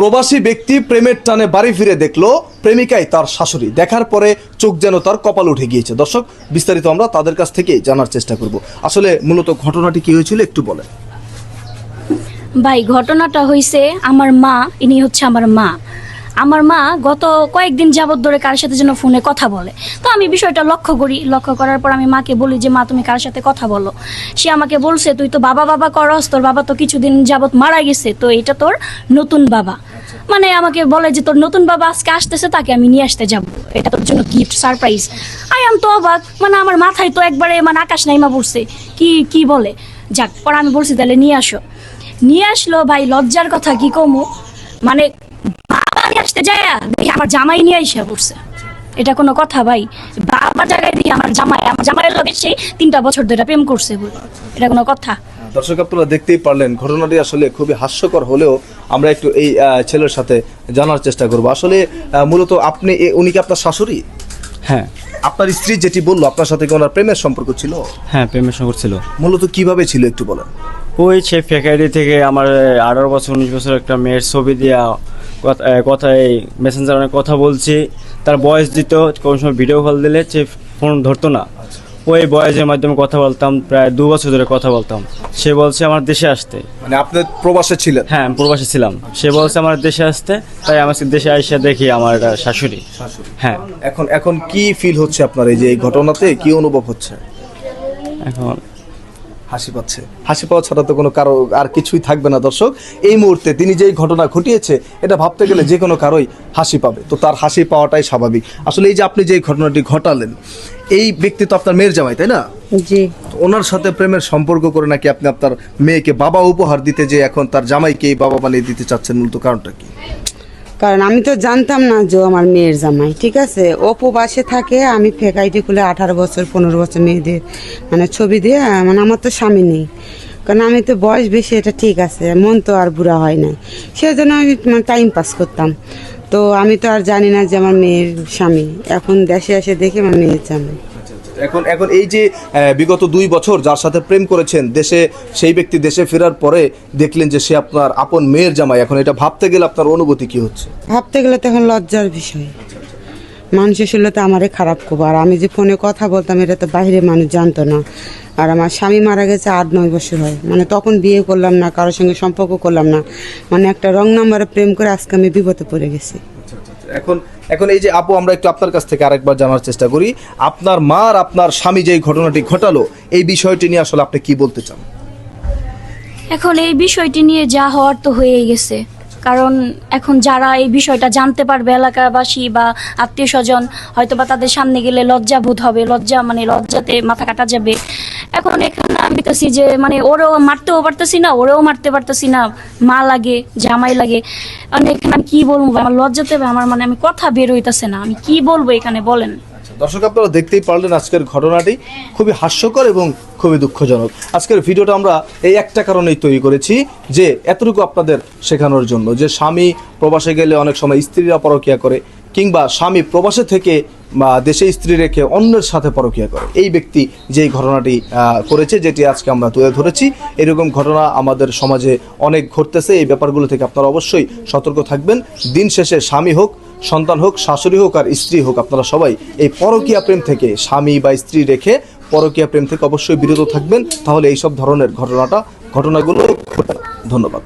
প্রবাসী ব্যক্তি প্রেমের টানে বাড়ি ফিরে দেখলো প্রেমিকাই তার শাশুড়ি। দেখার পরে চোখ যেন তার কপাল উঠে গিয়েছে। দর্শক, বিস্তারিত আমরা তাদের কাছ থেকেই জানার চেষ্টা করব। আসলে মূলত ঘটনাটি কি হয়েছিল একটু বলেন। ভাই, ঘটনাটা হয়েছে আমার মা, ইনি হচ্ছে আমার মা। আমার মা গত কয়েকদিন যাবত ধরে কার সাথে যেন ফোনে কথা বলে। তো আমি বিষয়টা লক্ষ্য করি। লক্ষ্য করার পর আমি মাকে বলি যে মা, তুমি কার সাথে কথা বলো? সে আমাকে বলছে, তুই তো বাবা বাবা করস, তোর বাবা তো কিছুদিন যাবত মারা গেছে, তো এটা তোর নতুন বাবা। মানে আমাকে বলে যে তোর নতুন বাবা আজকে আসতেছে, তাকে আমি নিয়ে আসতে যাব, এটা তোর জন্য গিফট, সারপ্রাইজ। আই এম তো অবাক, মানে আমার মাথায় তো একবারে মানে আকাশ নাইমা পড়ছে, কি বলে। যাক, পর আমি বলছি তাহলে নিয়ে আসো। নিয়ে আসলো। ভাই, লজ্জার কথা কি কমু, মানে বাবা নিয়ে আসতে যায় দেখি আমার জামাই নিয়ে এসে পড়ছে। এটা কোনো কথা ভাই? বাবার জায়গায় দেখি আমার জামাইয়ের লগে সেই 3টা বছর ধরে প্রেম করছে, এটা কোনো কথা? দর্শক, আপনারা দেখতেই পারলেন ঘটনাটি আসলে খুবই হাস্যকর হলেও আমরা একটু এই ছেলের সাথে জানার চেষ্টা করব। আসলে মূলত আপনি উনি কি আপনার শাশুড়ি? হ্যাঁ। আপনার স্ত্রী যেটি বললো আপনার সাথে কি ওনার প্রেমের সম্পর্ক ছিল? হ্যাঁ, প্রেমের সম্পর্ক ছিল। মূলত কিভাবে ছিল একটু বলেন। ওই সে ফ্যাকাইডি থেকে আমার 18 বছর 19 বছর একটা মেয়ের ছবি দিয়া কথায় মেসেঞ্জার অনেক কথা বলছি, তার ভয়েস দিত, কোনো সময় ভিডিও কল দিলে সে ফোন ধরতো না। ওই ভয়েসের মাধ্যমে কথা বলতাম, প্রায় 2 বছর ধরে কথা বলতাম। সে বলছে আমার দেশে আসতে। মানে আপনি প্রবাসে ছিলেন? হ্যাঁ, আমি প্রবাসে ছিলাম। সে বলছে আমার দেশে আসতে, তাই আমার দেশে আইসা দেখি আমার শাশুড়ি। হ্যাঁ। এখন কি ফিল হচ্ছে আপনার এই যে এই ঘটনাতে কি অনুভব হচ্ছে? এখন হাসি পাচ্ছে। হাসি পাওয়া ছাড়া তো কোনো কারো আর কিছুই থাকবে না। দর্শক, এই মুহূর্তে তিনি যেই ঘটনা ঘটিয়েছে এটা ভাবতে গেলে যে কোনো কারোই হাসি পাবে, তো তার হাসি পাওয়াটাই স্বাভাবিক। আসলে এই যে আপনি যে ঘটনাটি ঘটালেন, এই ব্যক্তি তো আপনার মেয়ের জামাই, তাই না? জি। ওনার সাথে প্রেমের সম্পর্ক করে নাকি আপনি আপনার মেয়েকে বাবা উপহার দিতে, যে এখন তার জামাইকেই বাবা বানিয়ে দিতে চাচ্ছেন, মূলত কারণটা কি? কারণ আমি তো জানতাম না যে ও আমার মেয়ের জামাই, ঠিক আছে। ও প্রবাসে থাকে, আমি ফেক আইডি খুলে 18 বছর 15 বছর মেয়েদের মানে ছবি দিয়ে, মানে আমার তো স্বামী নেই, কারণ আমি তো বয়স বেশি, এটা ঠিক আছে, মন তো আর বুড়া হয় নাই, সেজন্য আমি টাইম পাস করতাম। তো আমি তো আর জানি না যে আমার মেয়ের স্বামী। এখন দেশে এসে দেখি আমার মেয়ের জামাই। এখন এই যে বিগত 2 বছর যার সাথে প্রেম করেছেন, দেশে সেই ব্যক্তি দেশে ফেরার পরে দেখলেন যে সে আপনার আপন মেয়ের জামাই, এখন এটা ভাবতে গেলে আপনার অনুভূতি কি হচ্ছে? ভাবতে গেলে তো এখন লজ্জার বিষয়। মানুষের শুনলে তো আমারে খারাপ করবো, আর আমি যে ফোনে কথা বলতাম এটা তো বাইরে মানুষ জানতো না। আর আমার স্বামী মারা গেছে 8-9 বছর হয়, মানে তখন বিয়ে করলাম না, কারোর সঙ্গে সম্পর্ক করলাম না, মানে একটা রং নাম্বারে প্রেম করে আজকে আমি বিপদে পড়ে গেছি। এখন এই যে আপু, আমরা একটু আপনার কাছ থেকে আরেকবার জানার চেষ্টা করি, আপনার মা আর আপনার স্বামী যেই ঘটনাটি ঘটালো এই বিষয়টি নিয়ে আসলে আপনি কি বলতে চান? এখন এই বিষয়টি নিয়ে যা হওয়ার তো হয়েই গেছে। কারণ এখন যারা এই বিষয়টা জানতে পারবে, এলাকাবাসী বা আত্মীয় স্বজন, হয়তো বা তাদের সামনে গেলে লজ্জা বোধ হবে, লজ্জাতে মাথা কাটা যাবে। এখন এখানে আমি দেখতেছি যে মানে ওরেও মারতেও পারতেছি না, ওরেও মারতে পারতেছি না, মা লাগে, জামাই লাগে। মানে এখানে আমি কি বলবো, আমার লজ্জাতে আমি কথা বের হইতেছে না, আমি কি বলবো এখানে বলেন। দর্শক, আপনারা দেখতেই পারলেন আজকের ঘটনাটি খুবই হাস্যকর এবং খুবই দুঃখজনক। আজকের ভিডিওটা আমরা এই একটা কারণেই তৈরি করেছি যে এতটুকু আপনাদের শেখানোর জন্য যে স্বামী প্রবাসে গেলে অনেক সময় স্ত্রীরা পরকীয়া করে, কিংবা স্বামী প্রবাসে থেকে বা দেশে স্ত্রী রেখে অন্যের সাথে পরকীয়া করে। এই ব্যক্তি যেই ঘটনাটি করেছে, যেটি আজকে আমরা তুলে ধরেছি, এরকম ঘটনা আমাদের সমাজে অনেক ঘটতেছে। এই ব্যাপারগুলো থেকে আপনারা অবশ্যই সতর্ক থাকবেন। দিন শেষে স্বামী হোক, সন্তান হোক, শাশুড়ি হোক আর স্ত্রী হোক, আপনারা সবাই এই পরকীয়া প্রেম থেকে, স্বামী বা স্ত্রী রেখে পরকীয়া প্রেম থেকে অবশ্যই বিরত থাকবেন। তাহলে এইসব ধরনের ঘটনাগুলো ঘটবে না। ধন্যবাদ।